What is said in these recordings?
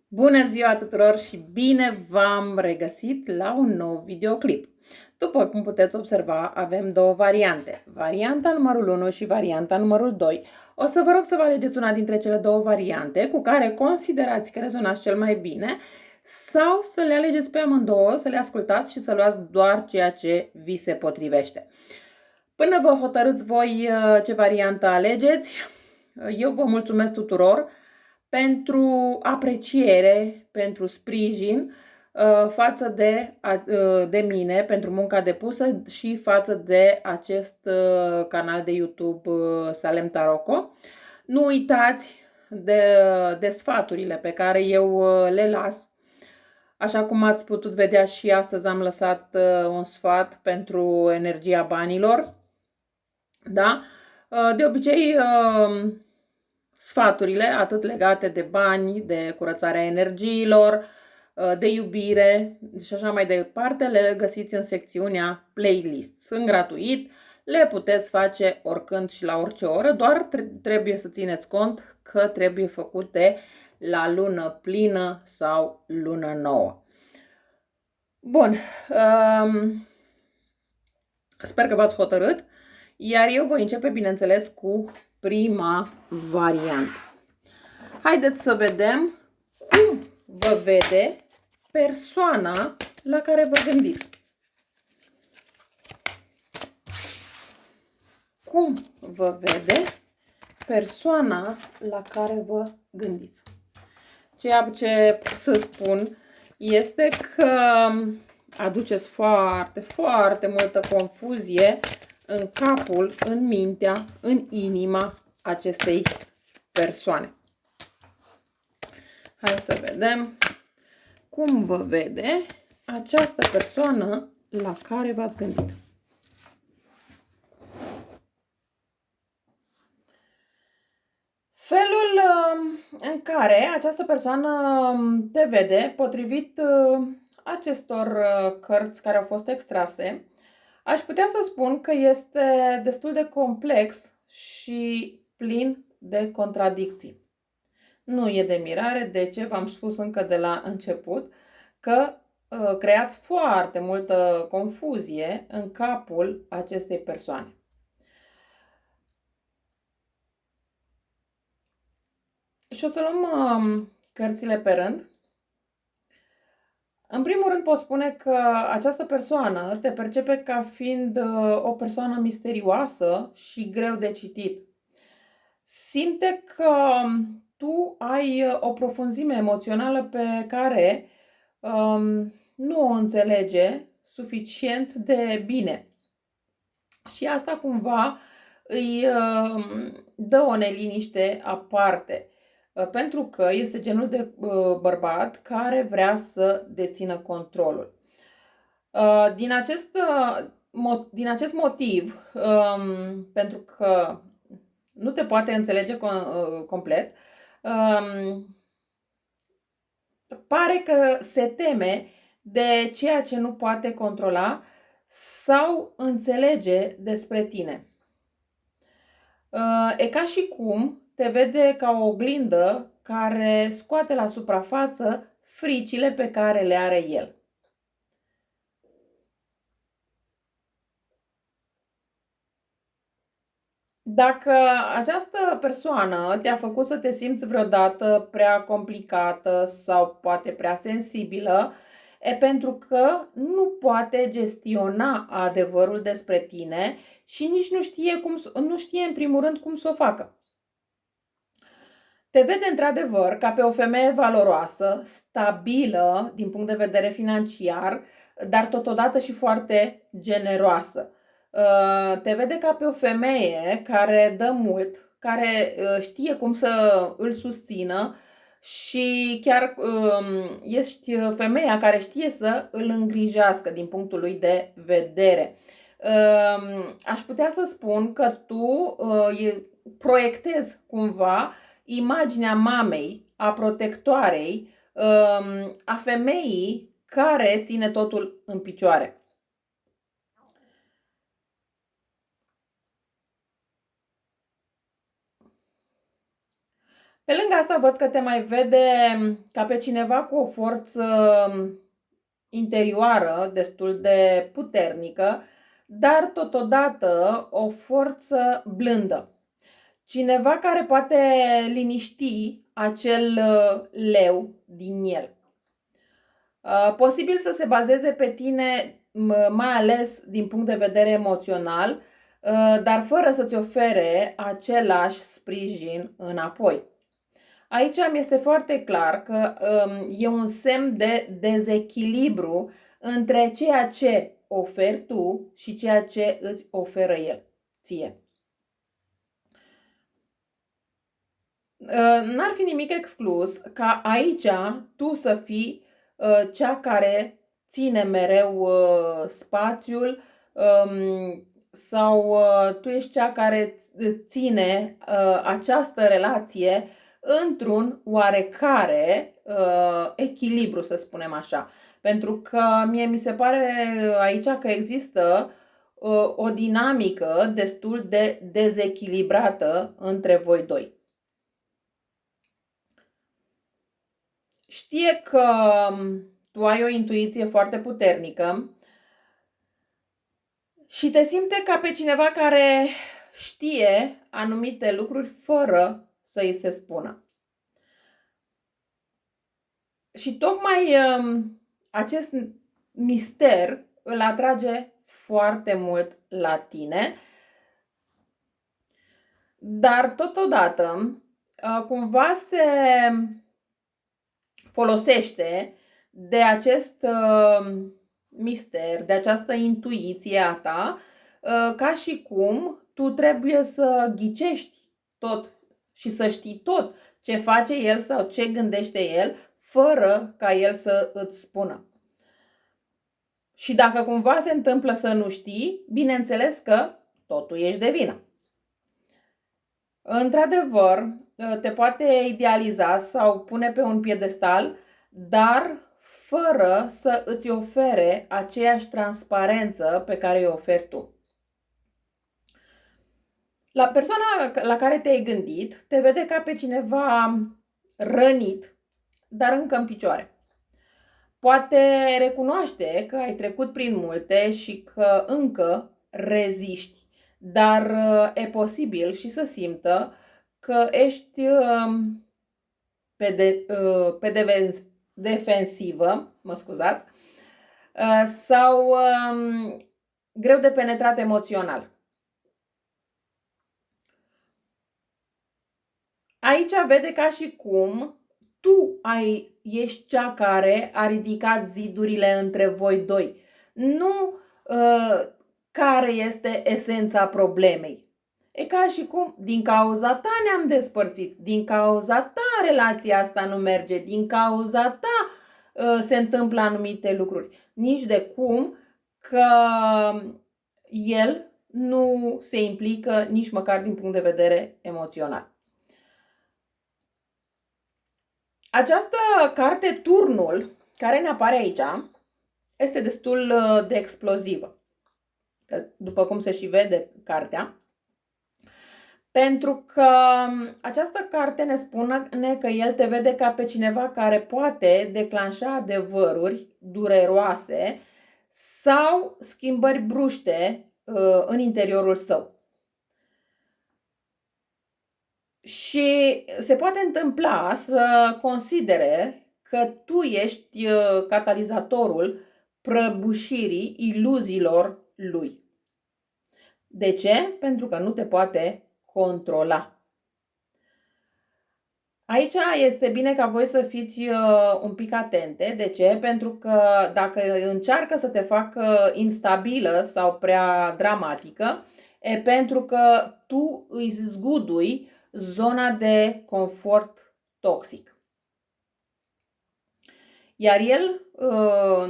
Bună ziua tuturor și bine v-am regăsit la un nou videoclip. După cum puteți observa, avem două variante. Varianta numărul 1 și varianta numărul 2. O să vă rog să vă alegeți una dintre cele două variante cu care considerați că rezonați cel mai bine sau să le alegeți pe amândouă, să le ascultați și să luați doar ceea ce vi se potrivește. Până vă hotărâți voi ce variantă alegeți, eu vă mulțumesc tuturor pentru apreciere, pentru sprijin față de mine, pentru munca depusă și față de acest canal de YouTube Salem Taroko. Nu uitați de sfaturile pe care eu le las. Așa cum ați putut vedea și astăzi am lăsat un sfat pentru energia banilor. Da? De obicei, sfaturile, atât legate de bani, de curățarea energiilor, de iubire și așa mai departe, le găsiți în secțiunea playlist. Sunt gratuit, le puteți face oricând și la orice oră, doar trebuie să țineți cont că trebuie făcute la lună plină sau lună nouă. Bun, sper că v-ați hotărât, iar eu voi începe, bineînțeles, cu prima variantă. Haideți să vedem cum vă vede persoana la care vă gândiți. Cum vă vede persoana la care vă gândiți. Ceea ce pot să spun este că aduceți foarte, foarte multă confuzie în capul, în mintea, în inima acestei persoane. Hai să vedem cum vă vede această persoană la care v-ați gândit. Felul în care această persoană te vede, potrivit acestor cărți care au fost extrase, aș putea să spun că este destul de complex și plin de contradicții. Nu e de mirare, de ce v-am spus încă de la început, că creați foarte multă confuzie în capul acestei persoane. Și o să luăm cărțile pe rând. În primul rând pot spune că această persoană te percepe ca fiind o persoană misterioasă și greu de citit. Simte că tu ai o profunzime emoțională pe care nu o înțelege suficient de bine. Și asta cumva îi dă o neliniște aparte. Pentru că este genul de bărbat care vrea să dețină controlul. Din acest motiv, pentru că nu te poate înțelege complet, pare că se teme de ceea ce nu poate controla sau înțelege despre tine. E ca și cum te vede ca o oglindă care scoate la suprafață fricile pe care le are el. Dacă această persoană te-a făcut să te simți vreodată prea complicată sau poate prea sensibilă, e pentru că nu poate gestiona adevărul despre tine și nici nu știe în primul rând cum să o facă. Te vede într-adevăr ca pe o femeie valoroasă, stabilă din punct de vedere financiar, dar totodată și foarte generoasă. Te vede ca pe o femeie care dă mult, care știe cum să îl susțină și chiar ești femeia care știe să îl îngrijească din punctul lui de vedere. Aș putea să spun că tu proiectezi cumva imaginea mamei, a protectoarei, a femeii care ține totul în picioare. Pe lângă asta văd că te mai vede ca pe cineva cu o forță interioară destul de puternică, dar totodată o forță blândă. Cineva care poate liniști acel leu din el. Posibil să se bazeze pe tine, mai ales din punct de vedere emoțional, dar fără să-ți ofere același sprijin înapoi. Aici mi este foarte clar că e un semn de dezechilibru între ceea ce oferi tu și ceea ce îți oferă el ție. N-ar fi nimic exclus ca aici tu să fii cea care ține mereu spațiul sau tu ești cea care ține această relație într-un oarecare echilibru, să spunem așa. Pentru că mie mi se pare aici că există o dinamică destul de dezechilibrată între voi doi. Știe că tu ai o intuiție foarte puternică și te simte ca pe cineva care știe anumite lucruri fără să îi se spună. Și tocmai acest mister îl atrage foarte mult la tine, dar totodată cumva se folosește de acest mister, de această intuiție a ta, ca și cum tu trebuie să ghicești tot și să știi tot ce face el sau ce gândește el, fără ca el să îți spună. Și dacă cumva se întâmplă să nu știi, bineînțeles că totul ești de vină. Într-adevăr, te poate idealiza sau pune pe un piedestal, dar fără să îți ofere aceeași transparență pe care o oferi tu. La persoana la care te-ai gândit, te vede ca pe cineva rănit, dar încă în picioare. Poate recunoaște că ai trecut prin multe și că încă reziști, dar e posibil și să simtă că ești pe defensivă, mă scuzați, sau greu de penetrat emoțional. Aici vede ca și cum tu ești cea care a ridicat zidurile între voi doi. Nu care este esența problemei. E ca și cum din cauza ta ne-am despărțit, din cauza ta relația asta nu merge, din cauza ta se întâmplă anumite lucruri. Nici de cum că el nu se implică nici măcar din punct de vedere emoțional. Această carte, Turnul, care ne apare aici, este destul de explozivă, după cum se și vede cartea, pentru că această carte ne spune că el te vede ca pe cineva care poate declanșa adevăruri dureroase sau schimbări bruște în interiorul său. Și se poate întâmpla să considere că tu ești catalizatorul prăbușirii iluziilor lui. De ce? Pentru că nu te poate controla. Aici este bine ca voi să fiți un pic atente. De ce? Pentru că dacă încearcă să te facă instabilă sau prea dramatică, e pentru că tu îi zgudui zona de confort toxic. Iar el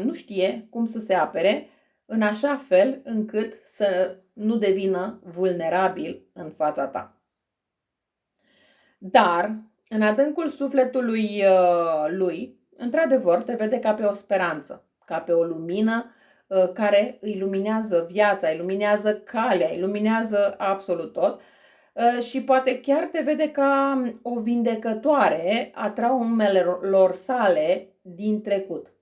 nu știe cum să se apere în așa fel încât să nu devină vulnerabil în fața ta. Dar, în adâncul sufletului lui, într-adevăr, te vede ca pe o speranță, ca pe o lumină care îi luminează viața, îi luminează calea, îi luminează absolut tot, și poate chiar te vede ca o vindecătoare a traumelor sale din trecut.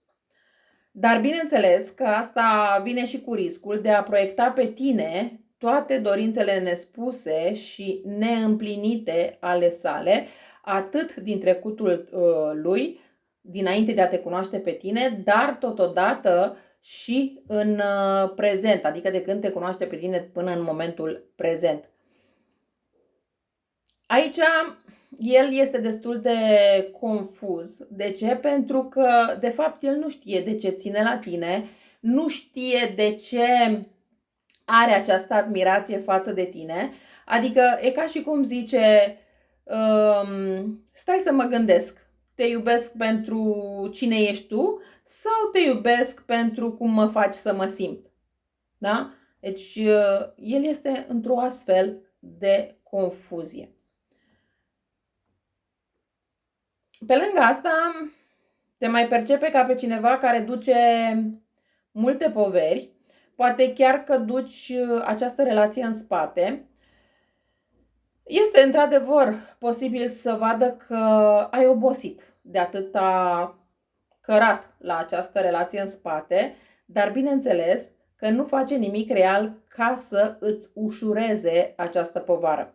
Dar bineînțeles că asta vine și cu riscul de a proiecta pe tine toate dorințele nespuse și neîmplinite ale sale, atât din trecutul lui, dinainte de a te cunoaște pe tine, dar totodată și în prezent, adică de când te cunoaște pe tine până în momentul prezent. Aici el este destul de confuz. De ce? Pentru că, de fapt, el nu știe de ce ține la tine, nu știe de ce are această admirație față de tine. Adică e ca și cum zice, stai să mă gândesc, te iubesc pentru cine ești tu sau te iubesc pentru cum mă faci să mă simt? Da? Deci el este într-o astfel de confuzie. Pe lângă asta, te mai percepe ca pe cineva care duce multe poveri, poate chiar că duci această relație în spate. Este într-adevăr posibil să vadă că ai obosit de atâta cărat la această relație în spate, dar bineînțeles că nu face nimic real ca să îți ușureze această povară.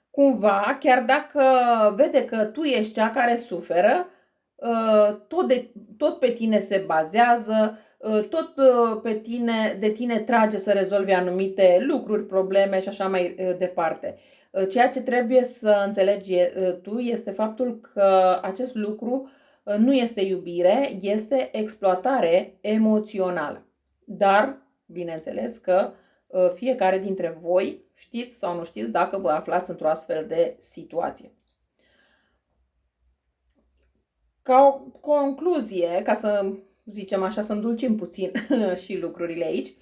Cumva, chiar dacă vede că tu ești cea care suferă, tot pe tine se bazează, tot de tine trage să rezolvi anumite lucruri, probleme și așa mai departe. Ceea ce trebuie să înțelegi tu este faptul că acest lucru nu este iubire, este exploatare emoțională. Dar, bineînțeles că fiecare dintre voi știți sau nu știți dacă vă aflați într-o astfel de situație. Ca o concluzie, ca să zicem așa, să îndulcim puțin și lucrurile aici,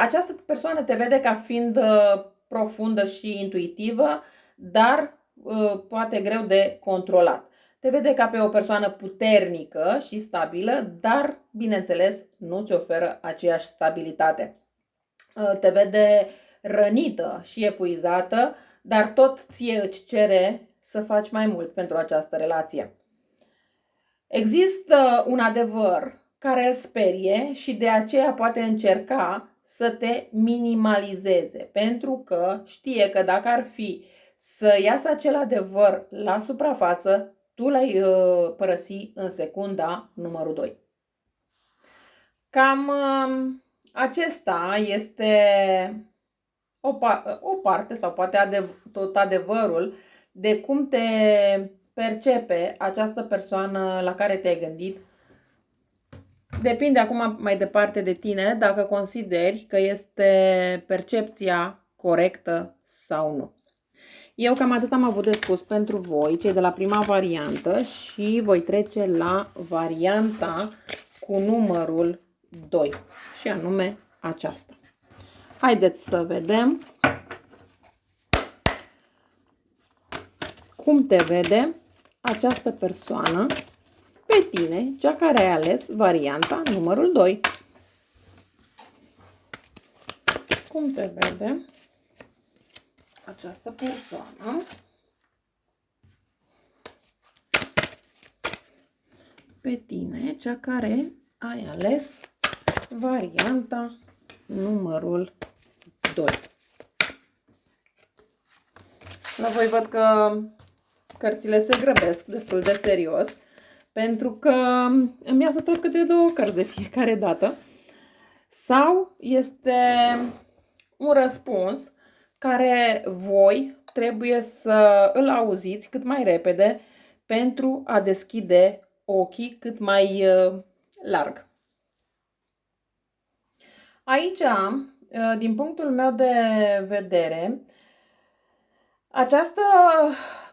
această persoană te vede ca fiind profundă și intuitivă, dar poate greu de controlat. Te vede ca pe o persoană puternică și stabilă, dar, bineînțeles, nu ți oferă aceeași stabilitate. Te vede rănită și epuizată, dar tot ție îți cere să faci mai mult pentru această relație. Există un adevăr care îl sperie și de aceea poate încerca să te minimalizeze, pentru că știe că dacă ar fi să iasă acel adevăr la suprafață, tu l-ai părăsi în secunda numărul 2. Cam acesta este o parte sau poate tot adevărul de cum te percepe această persoană la care te-ai gândit. Depinde acum mai departe de tine dacă consideri că este percepția corectă sau nu. Eu cam atât am avut de spus pentru voi, cei de la prima variantă, și voi trece la varianta cu numărul 2, și anume aceasta. Haideți să vedem cum te vede această persoană pe tine, cea care ai ales varianta numărul 2. Cum te vede această persoană pe tine, cea care ai ales varianta numărul 2. La voi văd că cărțile se grăbesc destul de serios, pentru că îmi iasă tot câte 2 cărți de fiecare dată. Sau este un răspuns care voi trebuie să îl auziți cât mai repede pentru a deschide ochii cât mai larg. Aici, din punctul meu de vedere, această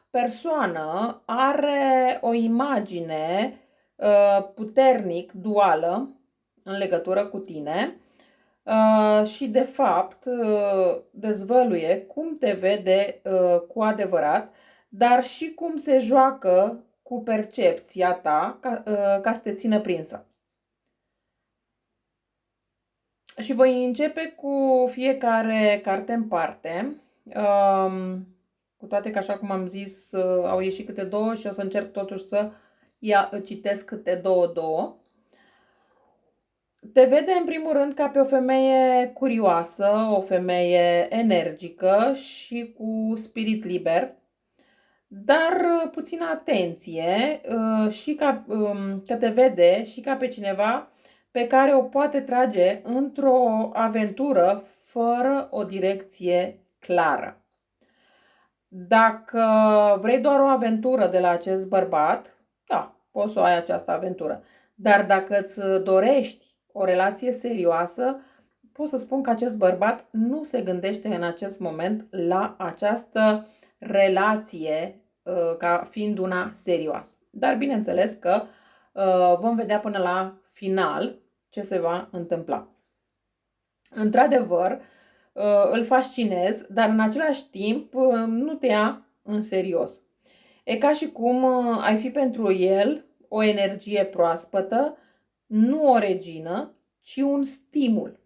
persoană are o imagine puternic duală în legătură cu tine și, de fapt, dezvăluie cum te vede cu adevărat, dar și cum se joacă cu percepția ta ca să te țină prinsă. Și voi începe cu fiecare carte în parte. Cu toate că, așa cum am zis, au ieșit câte două și o să încerc totuși să citesc câte două. Te vede în primul rând ca pe o femeie curioasă, o femeie energică și cu spirit liber, dar puțină atenție și că te vede și ca pe cineva pe care o poate trage într-o aventură fără o direcție clară. Dacă vrei doar o aventură de la acest bărbat, da, poți să o ai această aventură. Dar dacă îți dorești o relație serioasă, pot să spun că acest bărbat nu se gândește în acest moment la această relație ca fiind una serioasă. Dar bineînțeles că vom vedea până la final ce se va întâmpla. Într-adevăr, îl fascinezi, dar în același timp nu te ia în serios. E ca și cum ai fi pentru el o energie proaspătă, nu o regină, ci un stimul.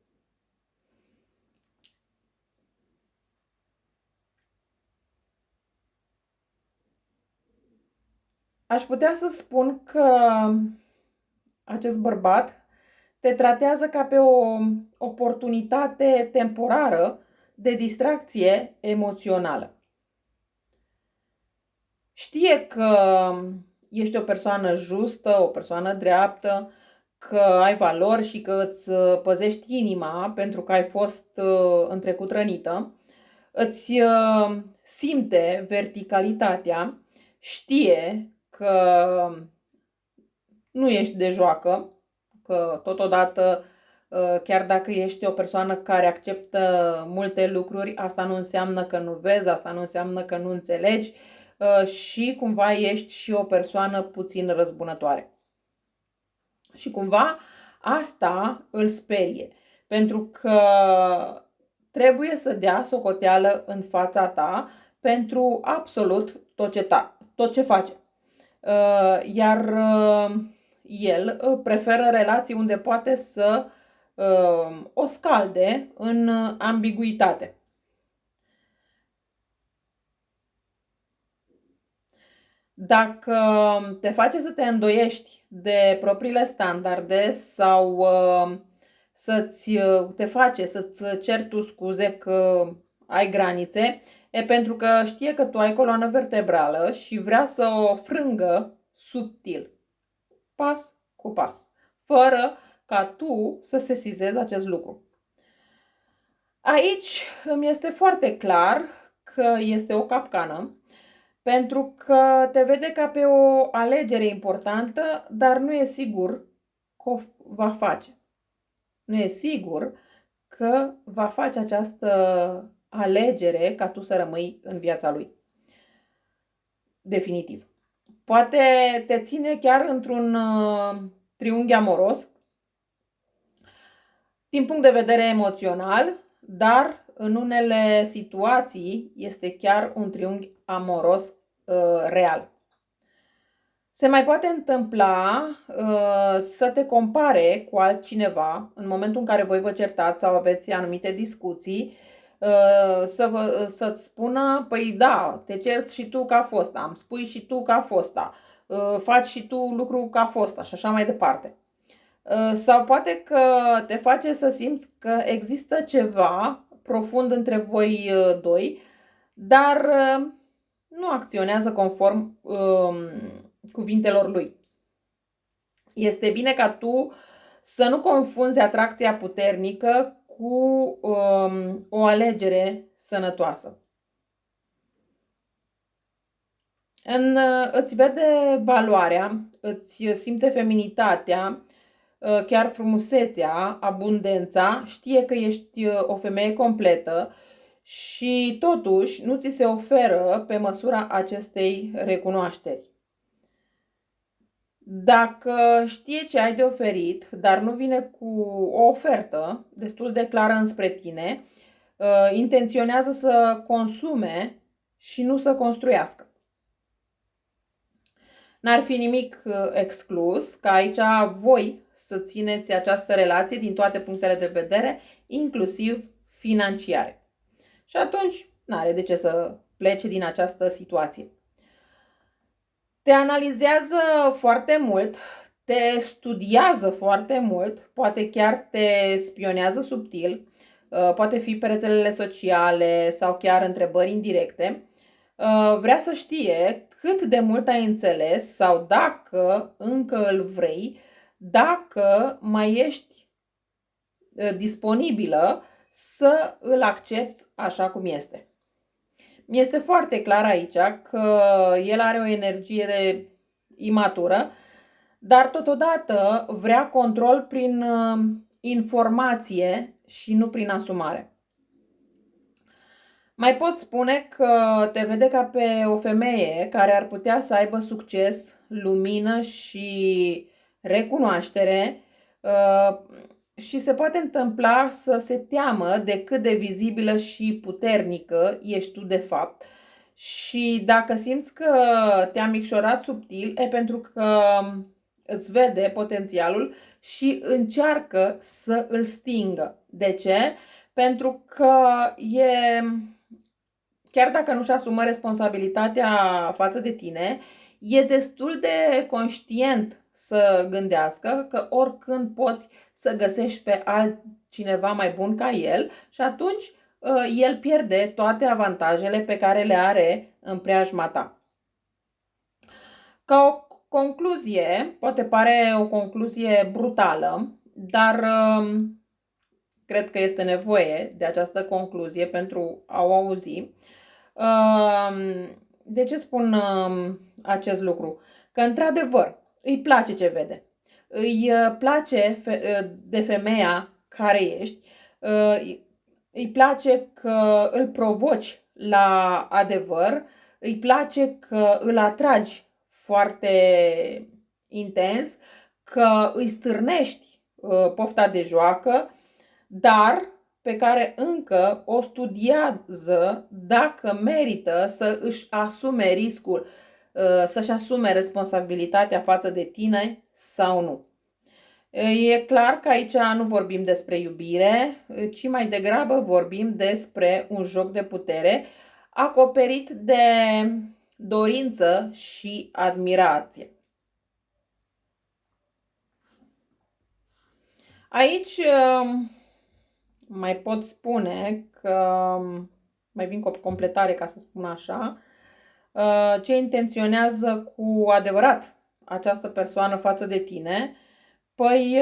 Aș putea să spun că acest bărbat te tratează ca pe o oportunitate temporară de distracție emoțională. Știe că ești o persoană justă, o persoană dreaptă, că ai valori și că îți păzești inima pentru că ai fost în trecut rănită, îți simte verticalitatea, știe că nu ești de joacă, că totodată, chiar dacă ești o persoană care acceptă multe lucruri, asta nu înseamnă că nu vezi, asta nu înseamnă că nu înțelegi și cumva ești și o persoană puțin răzbunătoare. Și cumva asta îl sperie, pentru că trebuie să dea socoteală în fața ta pentru absolut tot ce face. Iar el preferă relații unde poate să o scalde în ambiguitate. Dacă te face să te îndoiești de propriile standarde sau te face să-ți ceri tu scuze că ai granițe, e pentru că știe că tu ai coloană vertebrală și vrea să o frângă subtil, pas cu pas, fără ca tu să sesizezi acest lucru. Aici îmi este foarte clar că este o capcană, pentru că te vede ca pe o alegere importantă, dar nu e sigur că o va face. Nu e sigur că va face această alegere ca tu să rămâi în viața lui. Definitiv. Poate te ține chiar într-un triunghi amoros, din punct de vedere emoțional, dar în unele situații este chiar un triunghi amoros real. Se mai poate întâmpla să te compare cu altcineva în momentul în care voi vă certați sau aveți anumite discuții, să-ți spună, păi da, te cerți și tu ca fosta, îmi spui și tu ca fosta, faci și tu lucru ca fosta și așa mai departe. Sau poate că te face să simți că există ceva profund între voi doi, dar nu acționează conform cuvintelor lui. Este bine ca tu să nu confunzi atracția puternică cu o alegere sănătoasă. Îți vede valoarea, îți simte feminitatea, chiar frumusețea, abundența, știe că ești o femeie completă și totuși nu ți se oferă pe măsura acestei recunoașteri. Dacă știe ce ai de oferit, dar nu vine cu o ofertă destul de clară înspre tine, intenționează să consume și nu să construiască. N-ar fi nimic exclus ca aici voi să țineți această relație din toate punctele de vedere, inclusiv financiare. Și atunci n-are de ce să plece din această situație. Te analizează foarte mult, te studiază foarte mult, poate chiar te spionează subtil, poate fi pe rețelele sociale sau chiar întrebări indirecte. Vrea să știe cât de mult ai înțeles sau dacă încă îl vrei, dacă mai ești disponibilă să îl accepti așa cum este. Mi-este foarte clar aici că el are o energie imatură, dar totodată vrea control prin informație și nu prin asumare. Mai pot spune că te vede ca pe o femeie care ar putea să aibă succes, lumină și recunoaștere și se poate întâmpla să se teamă de cât de vizibilă și puternică ești tu de fapt. Și dacă simți că te-a micșorat subtil, e pentru că îți vede potențialul și încearcă să îl stingă. De ce? Pentru că chiar dacă nu-și asumă responsabilitatea față de tine, e destul de conștient să gândească că oricând poți să găsești pe altcineva mai bun ca el și atunci el pierde toate avantajele pe care le are în preajma ta. Ca o concluzie, poate pare o concluzie brutală, dar cred că este nevoie de această concluzie pentru a o auzi. De ce spun acest lucru? Că într-adevăr îi place ce vede. Îi place de femeia care ești. Îi place că îl provoci la adevăr. Îi place că îl atragi foarte intens, că îi stârnești pofta de joacă, dar pe care încă o studiază dacă merită să își asume riscul, să-și asume responsabilitatea față de tine sau nu. E clar că aici nu vorbim despre iubire, ci mai degrabă vorbim despre un joc de putere acoperit de dorință și admirație. Aici mai pot spune că, mai vin cu o completare ca să spun așa, ce intenționează cu adevărat această persoană față de tine, păi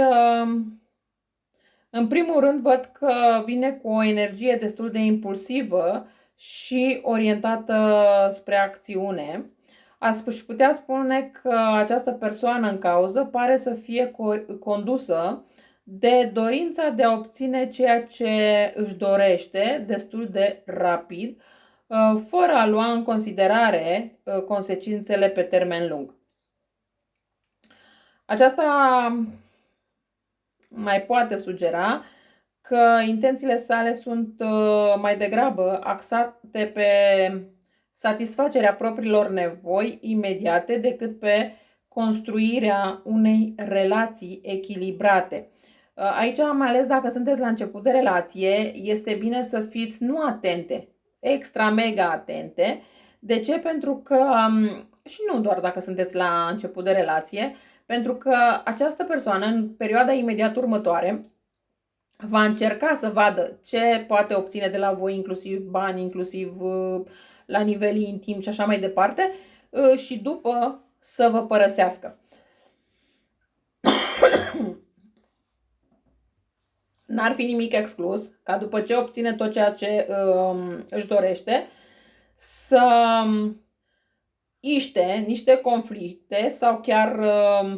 în primul rând văd că vine cu o energie destul de impulsivă și orientată spre acțiune. Aș putea spune că această persoană în cauză pare să fie condusă de dorința de a obține ceea ce își dorește destul de rapid, fără a lua în considerare consecințele pe termen lung. Aceasta mai poate sugera că intențiile sale sunt mai degrabă axate pe satisfacerea propriilor nevoi imediate decât pe construirea unei relații echilibrate. Aici, mai ales dacă sunteți la început de relație, este bine să fiți nu atente, extra mega atente. De ce? Pentru că, și nu doar dacă sunteți la început de relație, pentru că această persoană în perioada imediat următoare va încerca să vadă ce poate obține de la voi, inclusiv bani, inclusiv la nivel intim și așa mai departe, și după să vă părăsească. N-ar fi nimic exclus ca după ce obține tot ceea ce își dorește să iște niște conflicte sau chiar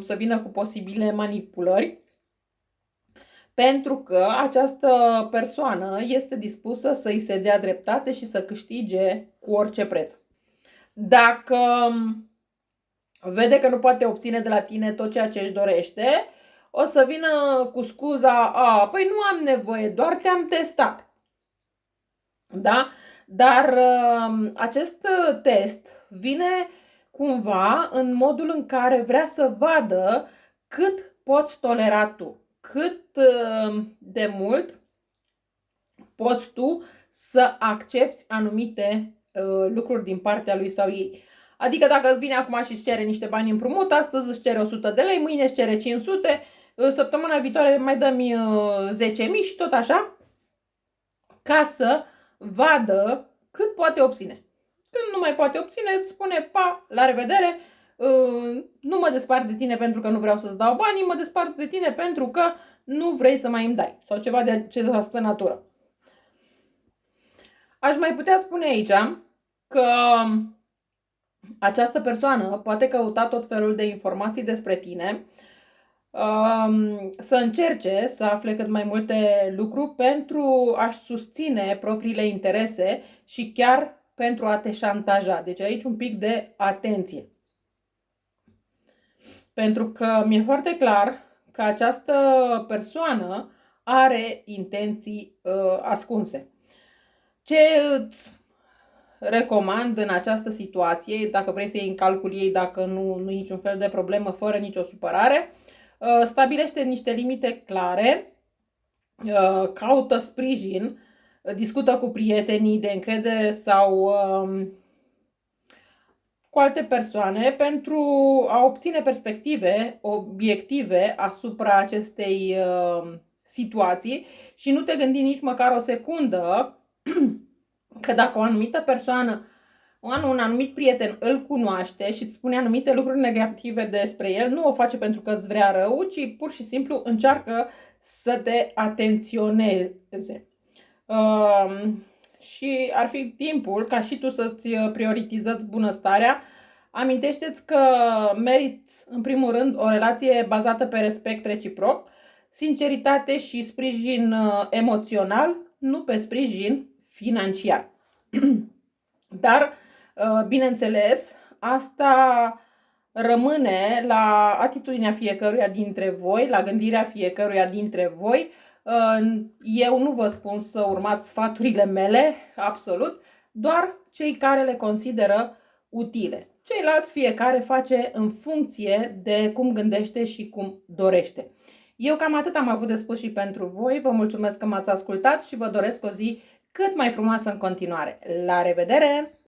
să vină cu posibile manipulări, pentru că această persoană este dispusă să îi se dea dreptate și să câștige cu orice preț. Dacă vede că nu poate obține de la tine tot ceea ce își dorește, o să vină cu scuza, păi nu am nevoie, doar te-am testat. Da? Dar acest test vine cumva în modul în care vrea să vadă cât poți tolera tu, cât de mult poți tu să accepti anumite lucruri din partea lui sau ei. Adică dacă îți vine acum și îți cere niște bani împrumut, astăzi îți cere 100 de lei, mâine îți cere 500, săptămâna viitoare mai dă-mi 10.000 și tot așa, ca să vadă cât poate obține. Când nu mai poate obține, îți spune, pa, la revedere, nu mă despart de tine pentru că nu vreau să-ți dau banii, mă despart de tine pentru că nu vrei să mai îmi dai. Sau ceva de această natură. Aș mai putea spune aici că această persoană poate căuta tot felul de informații despre tine, să încerce să afle cât mai multe lucruri pentru a-și susține propriile interese și chiar pentru a te șantaja. Deci aici un pic de atenție. Pentru că mi-e foarte clar că această persoană are intenții ascunse. Ce îți recomand în această situație, dacă vrei să iei în calcul ei, dacă nu e niciun fel de problemă, fără nicio supărare, stabilește niște limite clare, caută sprijin, discută cu prietenii de încredere sau cu alte persoane pentru a obține perspective obiective asupra acestei situații și nu te gândi nici măcar o secundă că dacă o anumită persoană, un anumit prieten îl cunoaște și îți spune anumite lucruri negative despre el, nu o face pentru că îți vrea rău, ci pur și simplu încearcă să te atenționeze. Și ar fi timpul ca și tu să-ți prioritizezi bunăstarea. Amintește-ți că meriți, în primul rând, o relație bazată pe respect reciproc, sinceritate și sprijin emoțional, nu pe sprijin financiar. Dar, bineînțeles, asta rămâne la atitudinea fiecăruia dintre voi, la gândirea fiecăruia dintre voi. Eu nu vă spun să urmați sfaturile mele, absolut, doar cei care le consideră utile. Ceilalți fiecare face în funcție de cum gândește și cum dorește. Eu cam atât am avut de spus și pentru voi. Vă mulțumesc că m-ați ascultat și vă doresc o zi cât mai frumoasă în continuare. La revedere!